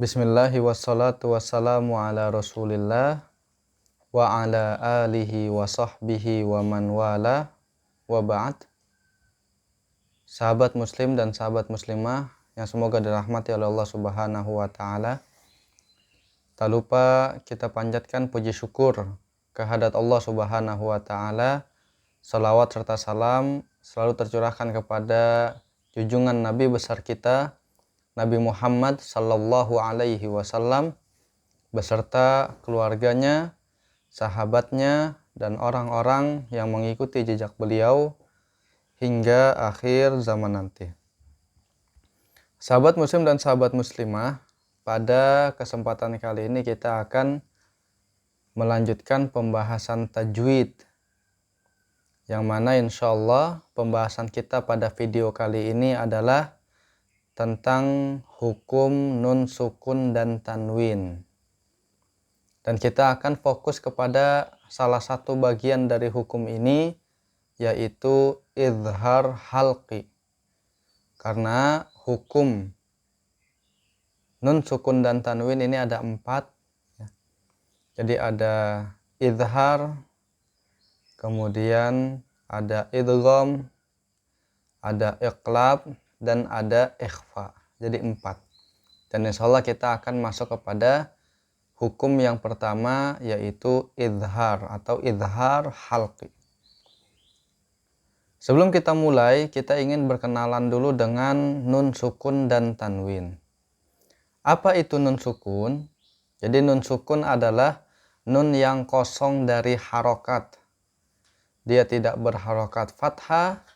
Bismillahi wassalatu wassalamu ala rasulillah wa ala alihi wa sahbihi wa man wala wa ba'd. Sahabat muslim dan sahabat muslimah yang semoga dirahmati oleh Allah Subhanahu wa taala. Tak lupa kita panjatkan puji syukur kehadirat Allah Subhanahu wa taala. Salawat serta salam selalu tercurahkan kepada junjungan Nabi besar kita Nabi Muhammad sallallahu alaihi wasallam beserta keluarganya, sahabatnya, dan orang-orang yang mengikuti jejak beliau hingga akhir zaman nanti. Sahabat muslim dan sahabat muslimah, pada kesempatan kali ini kita akan melanjutkan pembahasan tajwid, yang mana insya Allah pembahasan kita pada video kali ini adalah tentang hukum nun sukun dan tanwin. Dan kita akan fokus kepada salah satu bagian dari hukum ini, yaitu izhar halqi. Karena hukum nun sukun dan tanwin ini ada 4. Jadi ada izhar, kemudian ada idgham, ada iqlab, dan ada ikhfa. Jadi 4. Dan insya Allah kita akan masuk kepada hukum yang pertama, yaitu izhar atau izhar halqi. Sebelum kita mulai, kita ingin berkenalan dulu dengan nun sukun dan tanwin. Apa itu nun sukun? Jadi nun sukun adalah nun yang kosong dari harokat. Dia tidak berharokat fathah,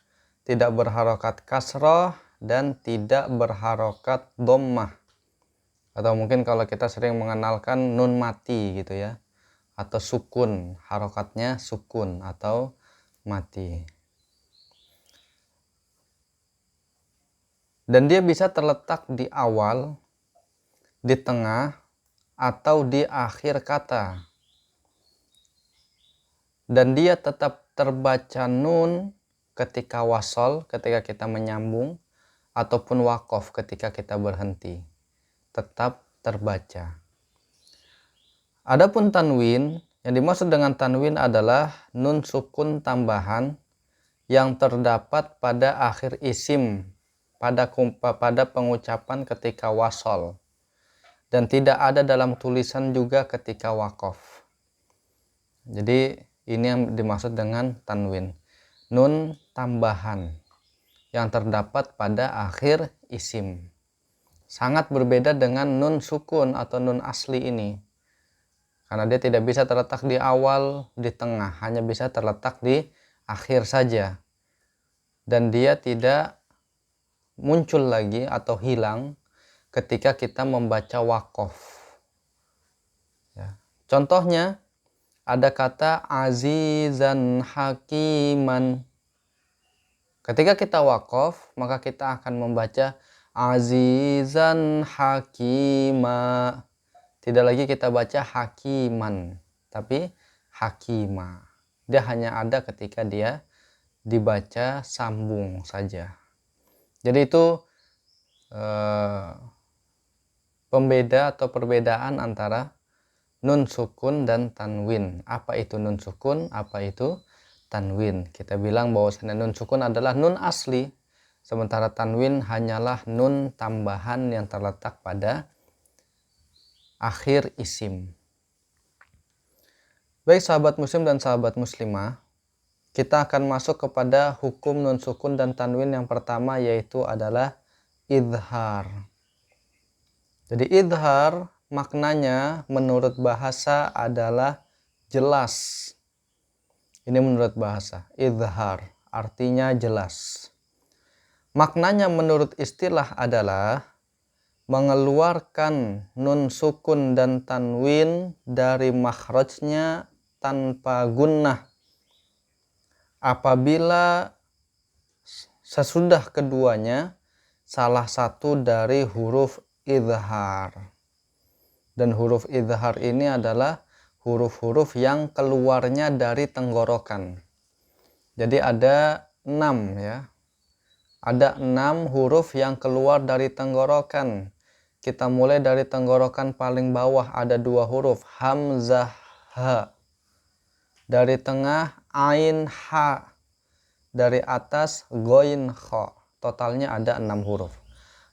tidak berharokat kasroh, dan tidak berharokat dhammah. Atau mungkin kalau kita sering mengenalkan nun mati gitu ya, atau sukun, harokatnya sukun atau mati. Dan dia bisa terletak di awal, di tengah, atau di akhir kata. Dan dia tetap terbaca nun ketika wasol, ketika kita menyambung, ataupun wakof ketika kita berhenti, tetap terbaca. Adapun tanwin, yang dimaksud dengan tanwin adalah nun sukun tambahan yang terdapat pada akhir isim, pada pengucapan ketika wasol, dan tidak ada dalam tulisan juga ketika wakof. Jadi ini yang dimaksud dengan tanwin, nun tambahan yang terdapat pada akhir isim. Sangat berbeda dengan nun sukun atau nun asli ini. Karena dia tidak bisa terletak di awal, di tengah, hanya bisa terletak di akhir saja. Dan dia tidak muncul lagi atau hilang ketika kita membaca wakof. Ya. Contohnya, ada kata azizan hakiman. Ketika kita wakof, maka kita akan membaca azizan hakima. Tidak lagi kita baca hakiman, tapi hakima. Dia hanya ada ketika dia dibaca sambung saja. Jadi itu pembeda atau perbedaan antara nun sukun dan tanwin. Apa itu nun sukun? Apa itu tanwin? Kita bilang bahwasanya nun sukun adalah nun asli, sementara tanwin hanyalah nun tambahan yang terletak pada akhir isim. Baik sahabat muslim dan sahabat muslimah, kita akan masuk kepada hukum nun sukun dan tanwin yang pertama, yaitu adalah izhar. Jadi izhar maknanya menurut bahasa adalah jelas. Ini menurut bahasa, izhar artinya jelas. Maknanya menurut istilah adalah mengeluarkan nun sukun dan tanwin dari makhrajnya tanpa gunnah apabila sesudah keduanya salah satu dari huruf izhar. Dan huruf izhar ini adalah huruf-huruf yang keluarnya dari tenggorokan. Jadi ada 6 ya. Ada 6 huruf yang keluar dari tenggorokan. kita mulai dari tenggorokan paling bawah ada 2 huruf hamzah ha. Dari tengah ain ha. Dari atas ghain kha. Totalnya ada 6 huruf.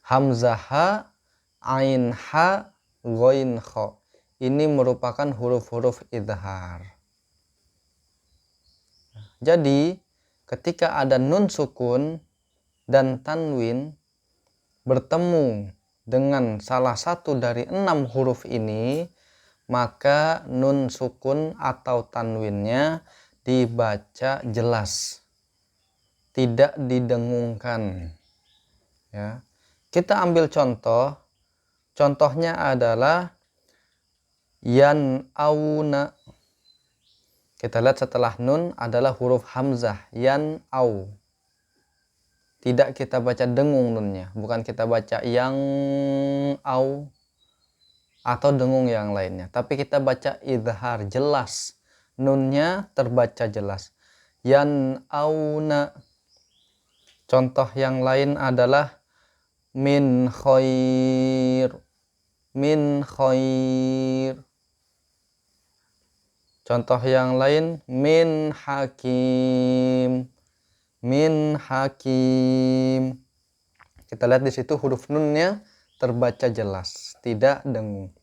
Hamzah ha, ain ha, ghain kha. Ini merupakan huruf-huruf idhar. Jadi, ketika ada nun sukun dan tanwin bertemu dengan salah satu dari 6 huruf ini, maka nun sukun atau tanwinnya dibaca jelas, tidak didengungkan. Ya. Kita ambil contoh. Contohnya adalah yan auna. Kita lihat setelah nun adalah huruf hamzah, yan au. Tidak kita baca dengung nunnya, bukan kita baca yang au atau dengung yang lainnya, tapi kita baca idhar jelas, nunnya terbaca jelas, yan auna. Contoh yang lain adalah min khair, min khair. Contoh yang lain min hakim, min hakim. Kita lihat di situ huruf nunnya terbaca jelas, tidak dengung.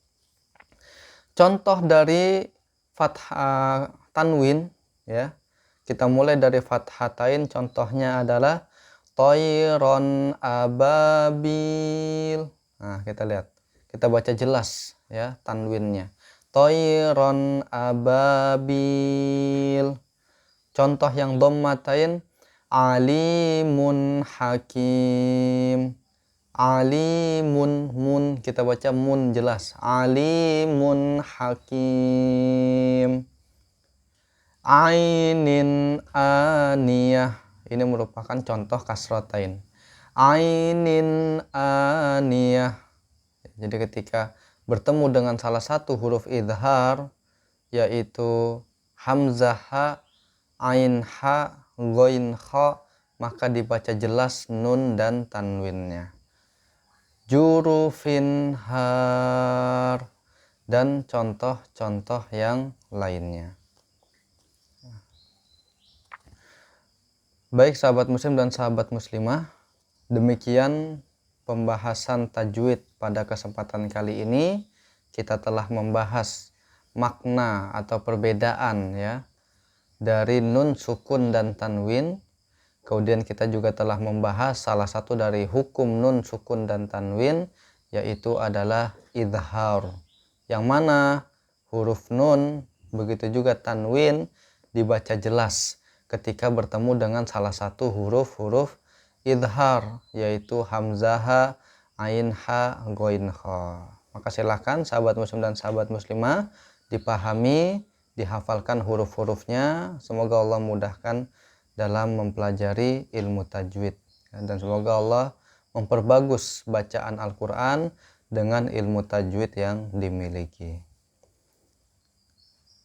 Contoh dari fathah tanwin, ya. Kita mulai dari fathatain. Contohnya adalah toiron ababil. Nah, kita lihat. Kita baca jelas, ya, tanwinnya. Toiron ababil. Contoh yang dhammatain alimun hakim. Alimun, mun kita baca mun jelas. Alimun hakim. Ainin aniyah. Ini merupakan contoh kasrotain. Ainin aniyah. Jadi ketika bertemu dengan salah satu huruf idhar, yaitu hamzah ha, ain ha, ghain kha, maka dibaca jelas nun dan tanwinnya. Jurufin har, dan contoh-contoh yang lainnya. Baik sahabat muslim dan sahabat muslimah, demikian pembahasan tajwid pada kesempatan kali ini. Kita telah membahas makna atau perbedaan, ya, dari nun sukun dan tanwin. Kemudian kita juga telah membahas salah satu dari hukum nun sukun dan tanwin, yaitu adalah idhar, yang mana huruf nun begitu juga tanwin dibaca jelas ketika bertemu dengan salah satu huruf-huruf idhar, yaitu hamzah, ain ha, ghain kha. Maka silakan sahabat muslim dan sahabat muslimah dipahami, dihafalkan huruf-hurufnya. Semoga Allah mudahkan dalam mempelajari ilmu tajwid, dan semoga Allah memperbagus bacaan Al-Quran dengan ilmu tajwid yang dimiliki.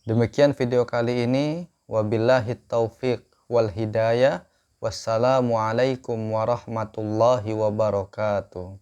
Demikian video kali ini. Wabillahi taufiq wal hidayah. Wassalamualaikum warahmatullahi wabarakatuh.